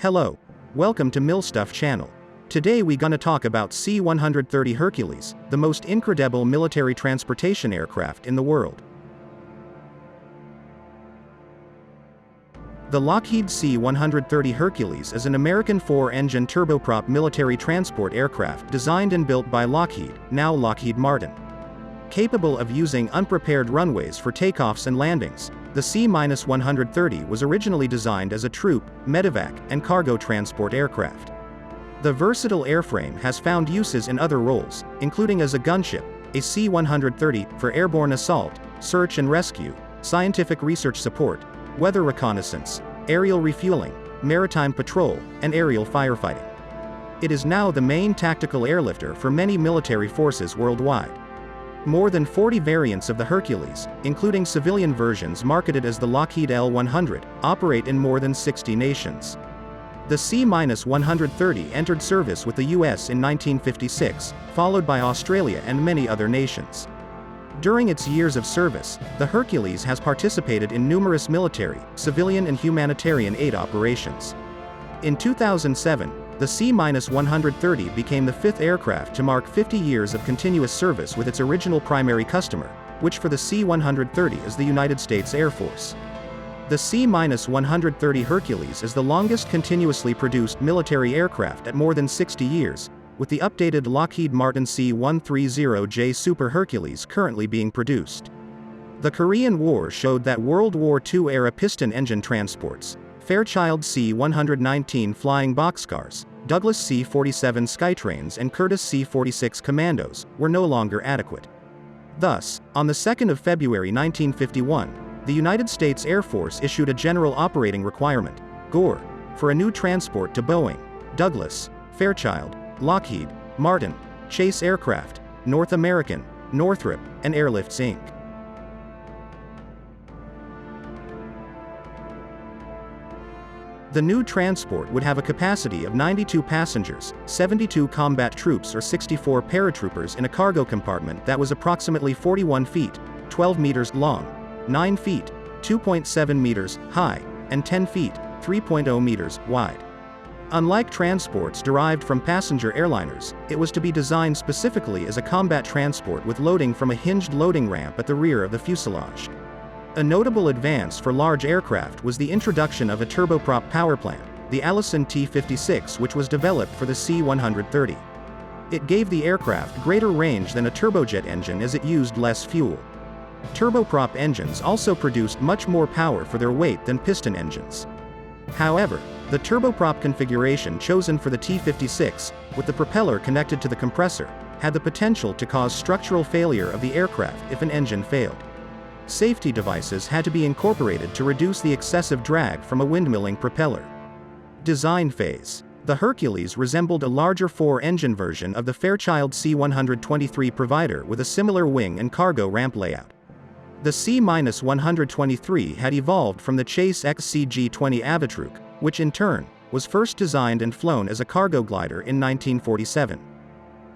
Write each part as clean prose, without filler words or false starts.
Hello. Welcome to Millstuff channel. Today we gonna talk about C-130 Hercules, the most incredible military transportation aircraft in the world. The Lockheed C-130 Hercules is an American four-engine turboprop military transport aircraft designed and built by Lockheed, now Lockheed Martin. Capable of using unprepared runways for takeoffs and landings, the C-130 was originally designed as a troop, medevac, and cargo transport aircraft. The versatile airframe has found uses in other roles, including as a gunship, a C-130 for airborne assault, search and rescue, scientific research support, weather reconnaissance, aerial refueling, maritime patrol, and aerial firefighting. It is now the main tactical airlifter for many military forces worldwide. More than 40 variants of the Hercules, including civilian versions marketed as the Lockheed L-100, operate in more than 60 nations. The C-130 entered service with the US in 1956, followed by Australia and many other nations. During its years of service, the Hercules has participated in numerous military, civilian and humanitarian aid operations. In 2007, the C-130 became the fifth aircraft to mark 50 years of continuous service with its original primary customer, which for the C-130 is the United States Air Force. The C-130 Hercules is the longest continuously produced military aircraft at more than 60 years, with the updated Lockheed Martin C-130J Super Hercules currently being produced. The Korean War showed that World War II-era piston engine transports, Fairchild C-119 flying boxcars, Douglas C-47 Skytrains and Curtiss C-46 Commandos, were no longer adequate. Thus, on the 2nd of February 1951, the United States Air Force issued a General Operating Requirement, GOR, for a new transport to Boeing, Douglas, Fairchild, Lockheed, Martin, Chase Aircraft, North American, Northrop, and Airlifts Inc. The new transport would have a capacity of 92 passengers, 72 combat troops or 64 paratroopers in a cargo compartment that was approximately 41 feet, 12 meters long, 9 feet, 2.7 meters high, and 10 feet, 3.0 meters wide. Unlike transports derived from passenger airliners, it was to be designed specifically as a combat transport with loading from a hinged loading ramp at the rear of the fuselage. A notable advance for large aircraft was the introduction of a turboprop powerplant, the Allison T-56, which was developed for the C-130. It gave the aircraft greater range than a turbojet engine as it used less fuel. Turboprop engines also produced much more power for their weight than piston engines. However, the turboprop configuration chosen for the T-56, with the propeller connected to the compressor, had the potential to cause structural failure of the aircraft if an engine failed. Safety devices had to be incorporated to reduce the excessive drag from a windmilling propeller. Design phase. The Hercules resembled a larger four-engine version of the Fairchild C-123 provider with a similar wing and cargo ramp layout. The C-123 had evolved from the Chase XCG-20 Avitruk, which in turn, was first designed and flown as a cargo glider in 1947.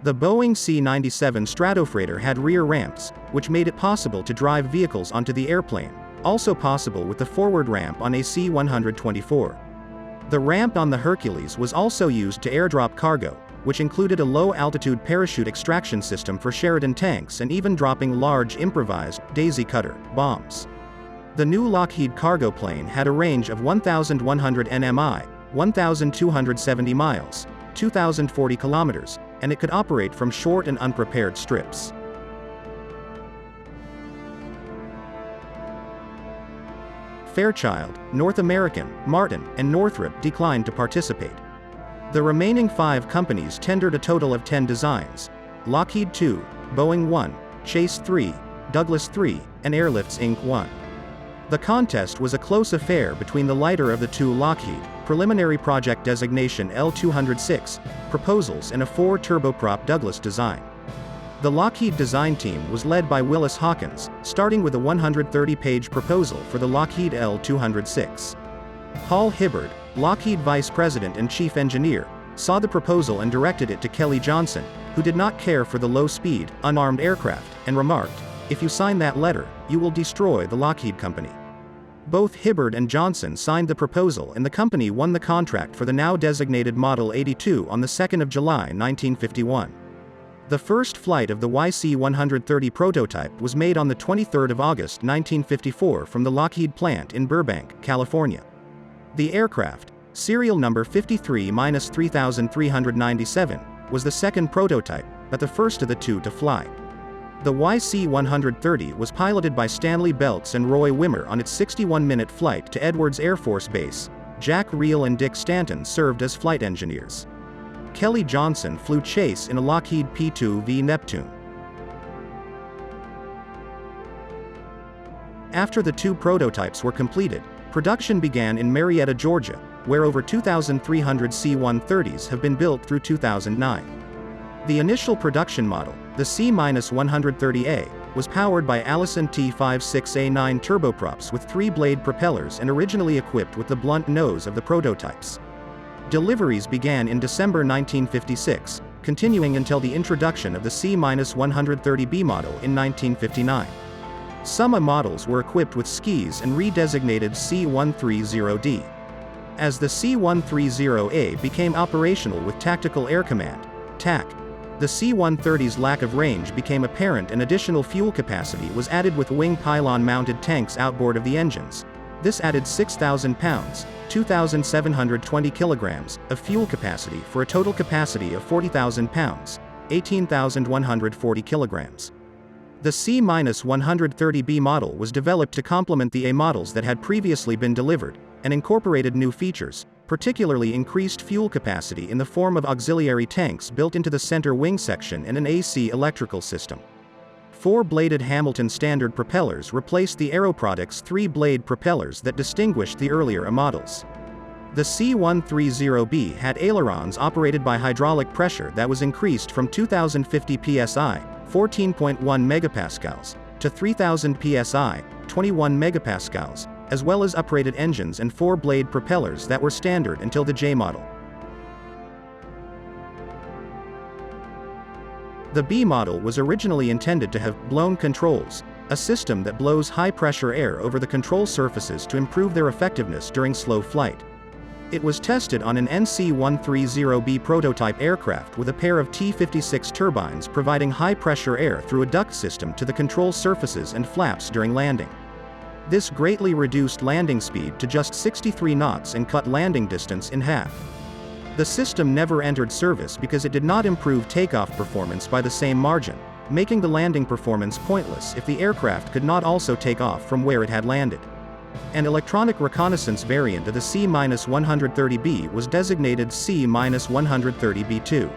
The Boeing C-97 Stratofreighter had rear ramps, which made it possible to drive vehicles onto the airplane, also possible with the forward ramp on a C-124. The ramp on the Hercules was also used to airdrop cargo, which included a low-altitude parachute extraction system for Sheridan tanks and even dropping large improvised Daisy Cutter bombs. The new Lockheed cargo plane had a range of 1,100 nmi, 1,270 miles, 2,040 kilometers, and it could operate from short and unprepared strips. Fairchild, North American, Martin, and Northrop declined to participate. The remaining 5 companies tendered a total of 10 designs: Lockheed 2, Boeing 1, Chase 3, Douglas 3, and Airlifts Inc. 1. The contest was a close affair between the lighter of the two Lockheed, preliminary project designation L-206, proposals and a 4-turboprop Douglas design. The Lockheed design team was led by Willis Hawkins, starting with a 130-page proposal for the Lockheed L-206. Hall Hibbard, Lockheed Vice President and Chief Engineer, saw the proposal and directed it to Kelly Johnson, who did not care for the low-speed, unarmed aircraft, and remarked, "If you sign that letter, you will destroy the Lockheed Company." Both Hibbard and Johnson signed the proposal and the company won the contract for the now designated Model 82 on the 2nd of July 1951. The first flight of the YC-130 prototype was made on the 23rd of August 1954 from the Lockheed plant in Burbank, California. The aircraft, serial number 53-3397, was the second prototype, but the first of the two to fly. The YC-130 was piloted by Stanley Belts and Roy Wimmer on its 61-minute flight to Edwards Air Force Base. Jack Reel and Dick Stanton served as flight engineers. Kelly Johnson flew chase in a Lockheed P-2V Neptune. After the two prototypes were completed, production began in Marietta, Georgia, where over 2,300 C-130s have been built through 2009. The initial production model, the C-130A, was powered by Allison T-56A9 turboprops with 3-blade propellers and originally equipped with the blunt nose of the prototypes. Deliveries began in December 1956, continuing until the introduction of the C-130B model in 1959. Some models were equipped with skis and redesignated C-130D. As the C-130A became operational with Tactical Air Command, TAC, the C-130's lack of range became apparent and additional fuel capacity was added with wing pylon-mounted tanks outboard of the engines. This added 6,000 pounds, 2,720 kilograms, of fuel capacity for a total capacity of 40,000 pounds, 18,140 kilograms. The C-130B model was developed to complement the A models that had previously been delivered, and incorporated new features, particularly increased fuel capacity in the form of auxiliary tanks built into the center wing section and an AC electrical system. 4-bladed Hamilton standard propellers replaced the Aeroproducts 3-blade propellers that distinguished the earlier models. The C-130B had ailerons operated by hydraulic pressure that was increased from 2,050 psi, 14.1 megapascals, to 3,000 psi, 21 megapascals, as well as uprated engines and 4-blade propellers that were standard until the J model. The B model was originally intended to have blown controls, a system that blows high-pressure air over the control surfaces to improve their effectiveness during slow flight. It was tested on an NC-130B prototype aircraft with a pair of T-56 turbines providing high-pressure air through a duct system to the control surfaces and flaps during landing. This greatly reduced landing speed to just 63 knots and cut landing distance in half. The system never entered service because it did not improve takeoff performance by the same margin, making the landing performance pointless if the aircraft could not also take off from where it had landed. An electronic reconnaissance variant of the C-130B was designated C-130B2.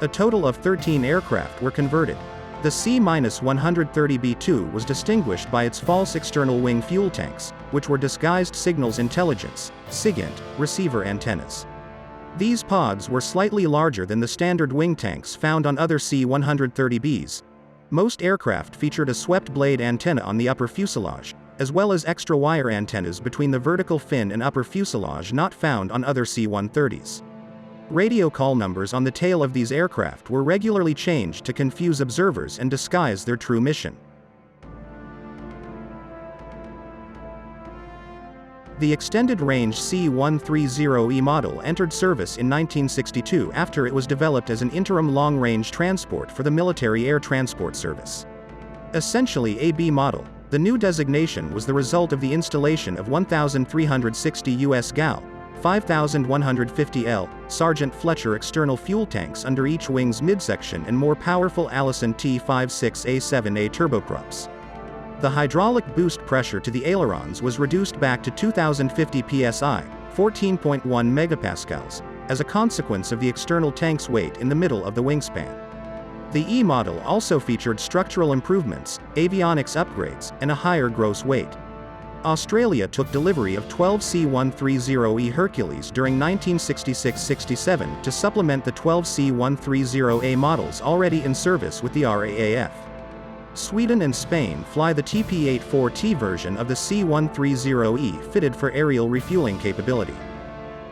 A total of 13 aircraft were converted. The C-130B2 was distinguished by its false external wing fuel tanks, which were disguised signals intelligence (SIGINT) receiver antennas. These pods were slightly larger than the standard wing tanks found on other C-130Bs. Most aircraft featured a swept blade antenna on the upper fuselage, as well as extra wire antennas between the vertical fin and upper fuselage not found on other C-130s. Radio call numbers on the tail of these aircraft were regularly changed to confuse observers and disguise their true mission. The extended-range C-130E model entered service in 1962 after it was developed as an interim long-range transport for the Military Air Transport Service. Essentially a B model, the new designation was the result of the installation of 1,360 US gal. 5,150 L. Sergeant Fletcher external fuel tanks under each wing's midsection and more powerful Allison T-56A7A turboprops. The hydraulic boost pressure to the ailerons was reduced back to 2,050 psi, 14.1 megapascals, as a consequence of the external tank's weight in the middle of the wingspan. The E model also featured structural improvements, avionics upgrades, and a higher gross weight. Australia took delivery of 12 C-130E Hercules during 1966-67 to supplement the 12 C-130A models already in service with the RAAF. Sweden and Spain fly the TP-84T version of the C-130E fitted for aerial refueling capability.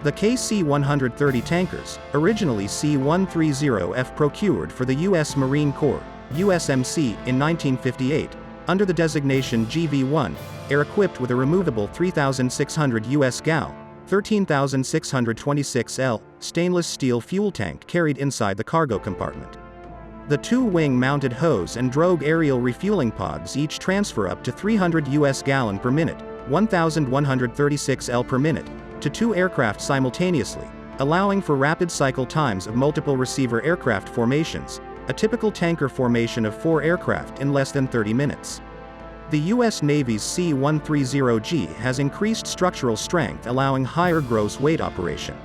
The KC-130 tankers, originally C-130F procured for the U.S. Marine Corps, USMC, in 1958, under the designation GV-1, are equipped with a removable 3,600 US gal, 13,626 L, stainless steel fuel tank carried inside the cargo compartment. The two wing-mounted hose and drogue aerial refueling pods each transfer up to 300 US gallon per minute, 1,136 L per minute, to two aircraft simultaneously, allowing for rapid cycle times of multiple receiver aircraft formations, a typical tanker formation of 4 aircraft in less than 30 minutes. The U.S. Navy's C-130G has increased structural strength, allowing higher gross weight operation.